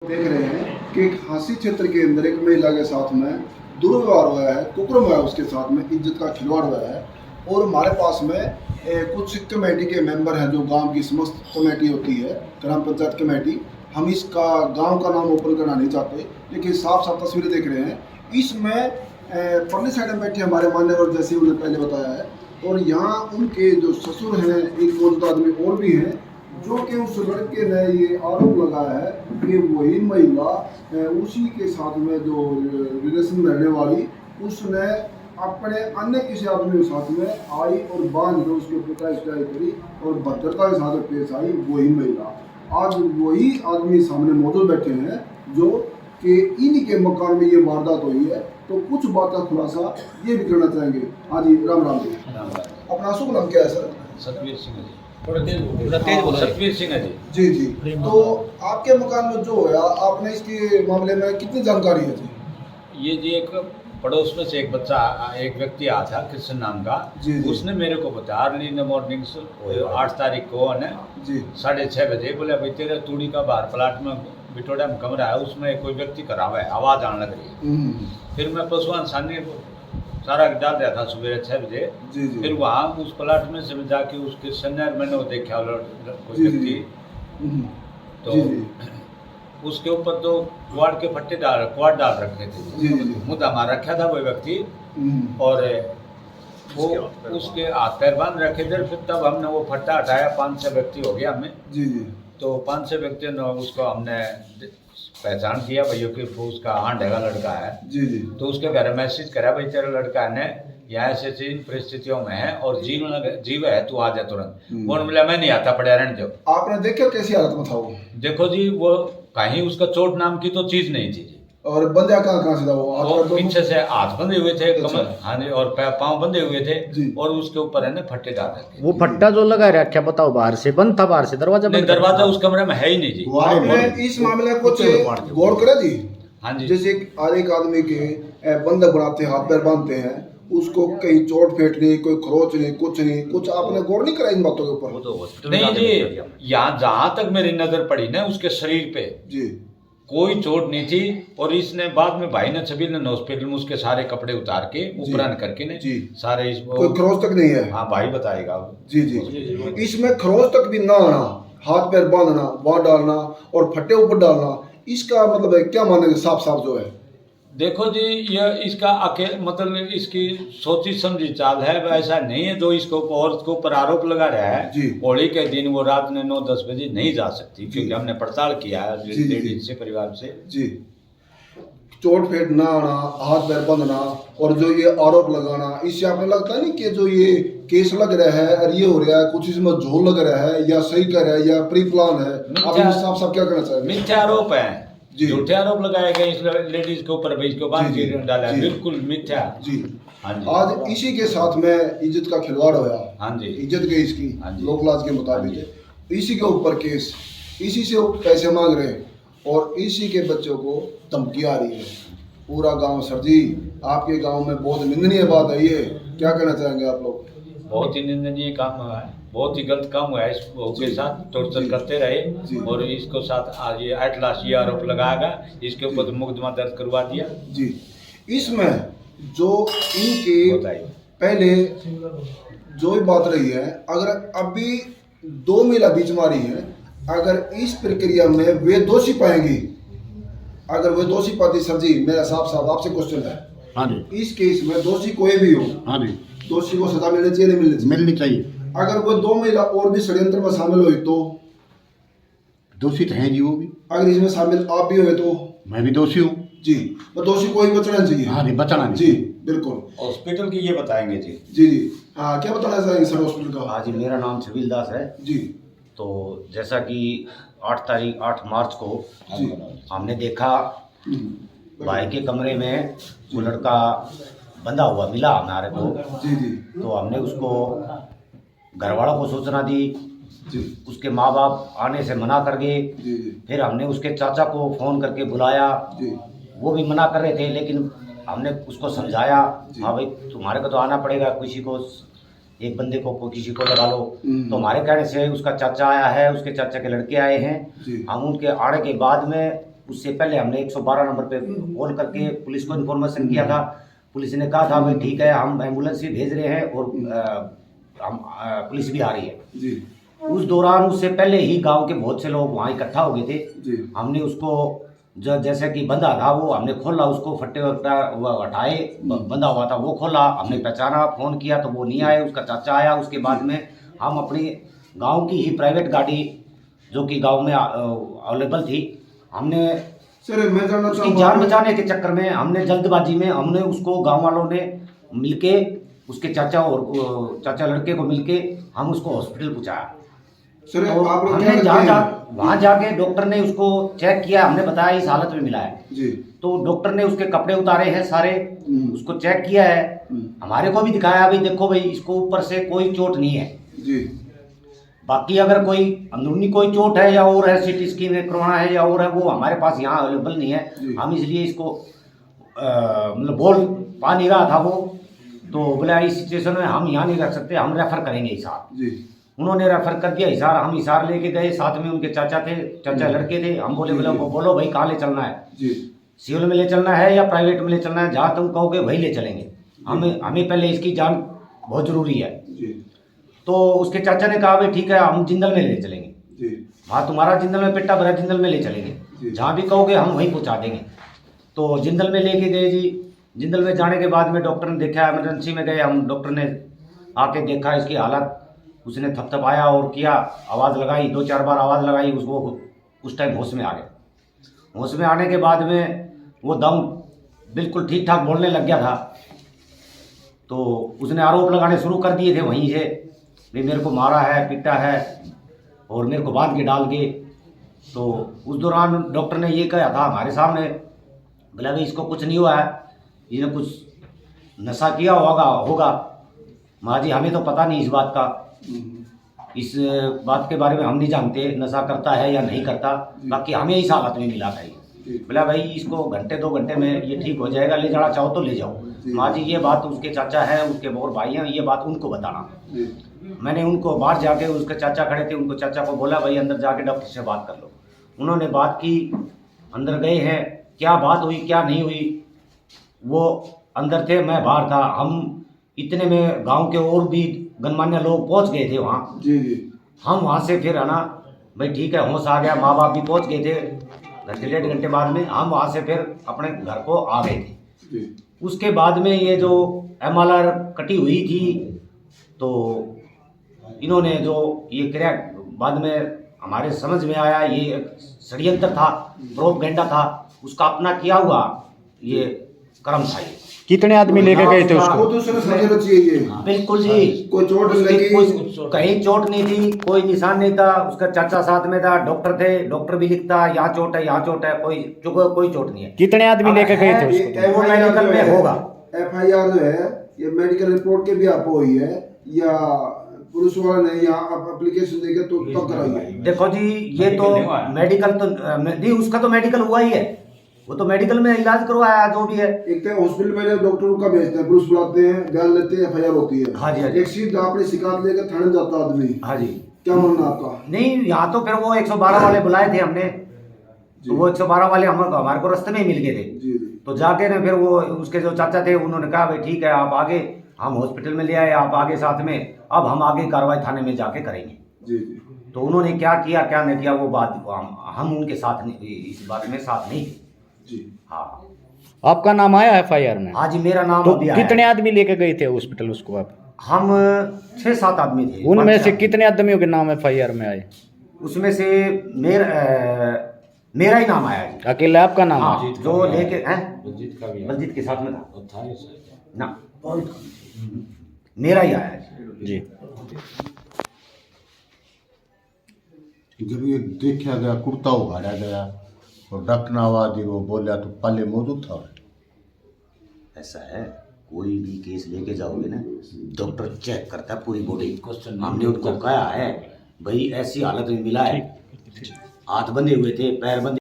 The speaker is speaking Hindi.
देख रहे हैं कि एक हांसी क्षेत्र के अंदर एक महिला के साथ में दुर्व्यवहार हुआ है, कुकर्म हुआ है, उसके साथ में इज्जत का खिलवाड़ हुआ है। और हमारे पास में कुछ कमेटी के मेंबर हैं, जो गांव की समस्त कमेटी होती है, ग्राम पंचायत कमेटी। हम इसका गांव का नाम ओपन करना नहीं चाहते, लेकिन साफ साफ तस्वीरें देख रहे हैं। इसमें परली साइड में बैठे हमारे मान्यवर, जैसे उन्होंने पहले बताया है, और यहाँ उनके जो ससुर हैं, एक मौजूद आदमी और भी हैं, जो कि उस लड़के ने ये आरोप लगाया है कि वही महिला उसी के साथ में जो रिलेशन में रहने वाली, उसने अपने अन्य किसी आदमी के साथ में आई और बांध कर उसके ऊपर कार्रवाई करी और भद्रता के साथ पेश आई वही महिला। आज वही आदमी सामने मौजूद बैठे हैं जो कि इन्हीं के मकान में ये वारदात हुई है। तो कुछ बात का खुलासा ये भी करना चाहेंगे। हाँ जी, राम राम जी। अपना शुभ नाम क्या है सर? सतवीर सिंह जी। थोड़ा तेज बोलो। सतवीर सिंह है जी। जी जी। तो आपके मकान में जो है, आपने इसके मामले में कितनी जानकारी है जी? ये जी एक पड़ोस में से एक व्यक्ति आया था, कृष्ण नाम का। जी जी। उसने मेरे को बताया अर्ली इन द मॉर्निंग 8 तारीख को ने जी 6:30 बजे बोले भाई तेरे तूड़ी का बाहर प्लाट में बिटोड़ा में कमरा है, उसमें कोई व्यक्ति करा हुआ है, आवाज़ आने लग रही है। फिर मैं पशुआन सानी सारा डाल दिया था सुबह 6 बजे। जी जी। फिर वहाँ उस प्लाट में से जाके उसके सन्यार मैंने वो देखा कोई व्यक्ति, तो जी जी। उसके ऊपर तो क्वाड के फट्टे क्वाड डाल रखे थे। जी जी। मुद्दा मार रखा था वो व्यक्ति, और वो उसके हाथ पैर बांध रखे थे। फिर तब हमने वो फट्टा हटाया, 5-6 व्यक्ति हो गया हमें। जी जी। तो 5-6 व्यक्तियों ने उसको हमने पहचान किया भाई कि उसका हांडेगा लड़का है। जी जी। तो उसके घर मैसेज करा भाई तेरा लड़का ने यहाँ ऐसे इन परिस्थितियों में है और जीव है, तू आ जा तुरंत। वो बोला मैं नहीं आता, पड़े रहने दो। आपने देखा कैसी हालत में था वो? देखो जी, वो कहीं उसका चोट नाम की तो चीज नहीं थी जी। और बंदा कहाँ से था वो? वो पीछे से हाथ बंधे हुए थे, अच्छा। कमर, हाँ जी, और पाँव बंधे हुए थे जी। और उसके ऊपर है ना फट्टे डाल रखे। वो फट्टा जो लगा रखा बताओ, बाहर से बंद था, बाहर से दरवाजा नहीं, बंद था? दरवाजा उस कमरे में है ही नहीं जी। आपने इस मामले में कुछ गौर करा जी? हाँ जी। जैसे एक आदमी के बंधक बनाते हैं, हाथ पैर बांधते हैं, उसको कहीं चोट फेंट नहीं, कोई खरोच नहीं, कुछ आपने गौर नहीं करा इन बातों के ऊपर? नहीं जी, यहाँ जहाँ तक मेरी नजर पड़ी ना, उसके शरीर पे जी कोई चोट नहीं थी। और इसने बाद में भाई ने छबील ने हॉस्पिटल में उसके सारे कपड़े उतार के उपरान करके ने जी सारे कोई खरोच तक नहीं है? हाँ भाई बताएगा। जी जी। इसमें खरोच तक भी ना आना, हाथ पैर बांधना, वहां डालना और फट्टे ऊपर डालना, इसका मतलब है क्या मानेंगे? साफ साफ जो है, देखो जी, यह इसका मतलब इसकी सोची समझी चाल है, ऐसा नहीं है। जो इसको औरत के ऊपर आरोप लगा रहा है जी। होली के दिन वो रात में 9-10 बजे नहीं जा सकती, क्योंकि हमने पड़ताल किया है जी, जी, लेडीज से, परिवार से। जी। चोट फेंट ना आना, हाथ पैर बांधना और जो ये आरोप लगाना, इससे आपने लगता नहीं कि जो ये केस लग रहा है और ये हो रहा है, कुछ इसमें झोल लग रहा है या सही कर रहा है या प्री प्लान है? आप साफ साफ क्या कहना चाहेंगे? मिथ्या आरोप है, जी। झूठे आरोप लगाए गए इस लेडीज के ऊपर, भाई इसको बांध जी, के डाला है, जी। बिल्कुल मिथ्या। जी। हाँ जी। आज इसी के साथ में इज्जत का खिलवाड़ होया। हाँ जी। इज्जत गई इसकी हाँ जी। लोकलाज के हाँ मुताबिक। इसी के ऊपर केस, इसी से वो पैसे मांग रहे हैं और इसी के बच्चों को धमकी आ रही है। पूरा गांव, सर जी आपके गांव में बहुत निंदनीय बात है ये, क्या कहना चाहेंगे आप लोग? बहुत ही निंदनीय काम हुआ है, बहुत ही गलत काम हुआ है। इस बहू के साथ टॉर्चर करते रहे और इसको साथ आज ये 8 लाख ये आरोप लगाएगा, इसके ऊपर मुकदमा दर्ज करवा दिया जी। इसमें जो इनके पहले जो भी बात रही है, अगर अभी 2 महिला बीच में आ रही है, अगर इस प्रक्रिया में वे दोषी पाएंगी, अगर वे दोषी पाती, सर जी मेरा साफ आपसे क्वेश्चन है। हाँ जी। इस केस में दोषी कोई भी हो, हाँ जी, दोषी को सजा मिलनी चाहिए, नहीं मिलनी चाहिए? मिलनी चाहिए। अगर वो 2 महिला और भी षड्यंत्र में शामिल हुई तो? दोषी तो हैं जी वो भी। अगर इसमें शामिल आप भी हुए तो? मैं भी दोषी हूँ जी। तो दोषी कोई बचना चाहिए? हाँ जी, बचाना नहीं। जी बिल्कुल। हॉस्पिटल की ये बताएंगे जी। जी जी। हाँ, क्या बताना चाहेंगे सर हॉस्पिटल का? हाँ जी, मेरा नाम छबील दास है जी। तो जैसा कि 8 मार्च को जी। हमने देखा भाई के कमरे में वो लड़का बंधा हुआ मिला हमारे को। जी जी। तो हमने उसको घर वालों को सूचना दी, जी उसके माँ बाप आने से मना कर गए। जी। जी फिर हमने उसके चाचा को फ़ोन करके बुलाया, जी। वो भी मना कर रहे थे, लेकिन हमने उसको समझाया, हाँ भाई तुम्हारे को तो आना पड़ेगा, किसी को एक बंदे को किसी को लगा लो। तो हमारे कहने से उसका चाचा आया है, उसके चाचा के लड़के आए हैं। जी। हम उनके आने के बाद में उससे पहले हमने 112 नंबर पे कॉल करके पुलिस को इन्फॉर्मेशन किया था। पुलिस ने कहा था भाई ठीक है, हम एम्बुलेंस भी भेज रहे हैं और पुलिस भी आ रही है जी उस दौरान उससे पहले ही गांव के बहुत से लोग वहाँ इकट्ठा हो गए थे। जी हमने उसको जो जैसे कि बंधा था वो हमने खोला, उसको फट्टे वो हटाए, बंधा हुआ था वो खोला, हमने पहचाना, फोन किया तो वो नहीं आए, उसका चाचा आया। उसके बाद में हम अपनी गांव की ही प्राइवेट गाड़ी जो कि गांव में अवेलेबल थी, हमने सर मैं जानना उसकी चाहूँगा जान बचाने के चक्कर में हमने जल्दबाजी में हमने उसको गांव वालों ने मिलके उसके चाचा और चाचा लड़के को मिलके हम उसको हॉस्पिटल पहुंचाया। सर तो आप लोग हमने क्या वहाँ जाके डॉक्टर ने उसको चेक किया, हमने बताया इस हालत में मिला है। जी तो डॉक्टर ने उसके कपड़े उतारे हैं सारे, उसको चेक किया है, हमारे को भी दिखाया भाई देखो भाई इसको ऊपर से कोई चोट नहीं है। जी बाकी अगर कोई अंदरूनी कोई चोट है या और है, सीटी स्कैन करवाना है या और है, वो हमारे पास यहाँ अवेलेबल नहीं है। हम इसलिए इसको मतलब बोल पा नहीं रहा था वो, तो बोला इस सिचुएशन में हम यहाँ नहीं रख सकते, हम रेफर करेंगे हिसार। जी उन्होंने रेफर कर दिया हिसार, हम हिसार लेके गए, साथ में उनके चाचा थे, चाचा लड़के थे। हम बोले बोलो भाई कहाँ ले चलना है, जी सिविल में ले चलना है या प्राइवेट में ले चलना है, जहाँ तुम कहोगे वही ले चलेंगे, हमें पहले इसकी जान बहुत जरूरी है। जी तो उसके चाचा ने कहा भाई ठीक है हम जिंदल में ले चलेंगे, जी हाँ तुम्हारा जिंदल में पेट्टा भरा, जिंदल में ले चलेंगे, जहाँ भी कहोगे हम वहीं पहुँचा देंगे। तो जिंदल में लेके गए जी। जिंदल में जाने के बाद में डॉक्टर ने देखा, इमरजेंसी में गए हम, डॉक्टर ने आके देखा इसकी हालत, उसने थपथपाया और किया, आवाज़ लगाई, 2-4 बार आवाज़ लगाई, उसको उस टाइम होश में आ गया। होश में आने के बाद में वो दम बिल्कुल ठीक ठाक बोलने लग गया था। तो उसने आरोप लगाने शुरू कर दिए थे वहीं से, भाई मेरे को मारा है, पीटा है और मेरे को बांध के डाल के। तो उस दौरान डॉक्टर ने ये कहा था हमारे सामने, बोला भाई इसको कुछ नहीं हुआ है, इसने कुछ नशा किया होगा। माँ जी हमें तो पता नहीं इस बात का, इस बात के बारे में हम नहीं जानते नशा करता है या नहीं करता, बाकी हमें इस हालत में मिला था। बोला भाई इसको घंटे 2 घंटे में ये ठीक हो जाएगा, ले जाना चाहो तो ले जाओ। माँ जी ये बात उसके चाचा है, उसके और भाई हैं, ये बात उनको बताना। मैंने उनको बाहर जाके, उसके चाचा खड़े थे, उनको चाचा को बोला भाई अंदर जाके डॉक्टर से बात कर लो। उन्होंने बात की, अंदर गए हैं, क्या बात हुई क्या नहीं हुई वो अंदर थे, मैं बाहर था। हम इतने में गांव के और भी गणमान्य लोग पहुंच गए थे वहाँ। जी जी हम वहाँ से फिर आना भाई ठीक है होश आ गया, माँ बाप भी पहुँच गए थे, घंटे 1.5 घंटे बाद में हम वहाँ से फिर अपने घर को आ गए थे। जी उसके बाद में ये जो MLR कटी हुई थी, तो इन्होंने जो ये किया, बाद में हमारे समझ में आया ये एक षड्यंत्र था, प्रोपगेंडा था, उसका अपना किया हुआ ये कर्म था। ये कितने आदमी लेके गए थे वो उसको? तो सर समझ रखिए ये बिल्कुल जी, कोई चोट उसकी लगी कहीं चोट नहीं थी, कोई निशान नहीं था। उसका चाचा साथ में था, डॉक्टर थे, डॉक्टर भी लिखता यहाँ चोट है यहाँ चोट है, कोई चोट नहीं है। कितने आदमी लेके गए थे ये उसको? वो मेडिकल में होगा। FIR जो है ये मेडिकल रिपोर्ट के भी आप हुई है या पुलिस वाले ने यहाँ एप्लीकेशन देके तो तब कराई है? देखो जी ये तो मेडिकल तो नहीं, उसका तो मेडिकल हुआ ही है, वो तो मेडिकल में इलाज करवाया जो भी है। एक तो हॉस्पिटल में डॉक्टर का भेजते हैं, पुलिस बुलाते हैं, बयान लेते हैं, FIR होती है। हाँ जी, हाँ जी। एक सीट अपनी शिकायत लेकर थाने जाता आदमी, हाँ जी, क्या मानना आपका? नहीं यहाँ तो फिर वो 112 वाले बुलाए थे हमने, तो वो 112 वाले हमारे को रास्ते में ही मिल गए थे। जी जी तो जाके ना फिर वो उसके जो चाचा थे उन्होंने कहा भाई ठीक है आप आगे, हम हॉस्पिटल में ले आए, आप आगे साथ में, अब हम आगे कार्रवाई थाने में जाके करेंगे। जी जी तो उन्होंने क्या किया क्या नहीं किया वो बात हम उनके साथ नहीं, इस बात में साथ नहीं थे। जी हाँ आपका नाम आया FIR में? हाँ जी मेरा नाम तो अभी आया कितने है। आदमी लेके गए थे हॉस्पिटल उसको आप? हम 6-7 आदमी थे। उनमें 5-6 से कितने आदमियों के नाम FIR में आए? उसमें से मेरा ही नाम आया है। अकेला आपका नाम हाँ, है? जो लेके हैं बलजीत के साथ में था ना, मेरा ही आया है जी। जब ये देखा गया, कुर्ता उघाड़ा गया और डकना आवाज वो बोला तो पहले मौजूद था। ऐसा है, कोई भी केस लेके जाओगे ना, डॉक्टर चेक करता है पूरी बॉडी। हमने उनको कहा है भाई ऐसी हालत में मिला है, हाथ बंधे हुए थे, पैर बंधे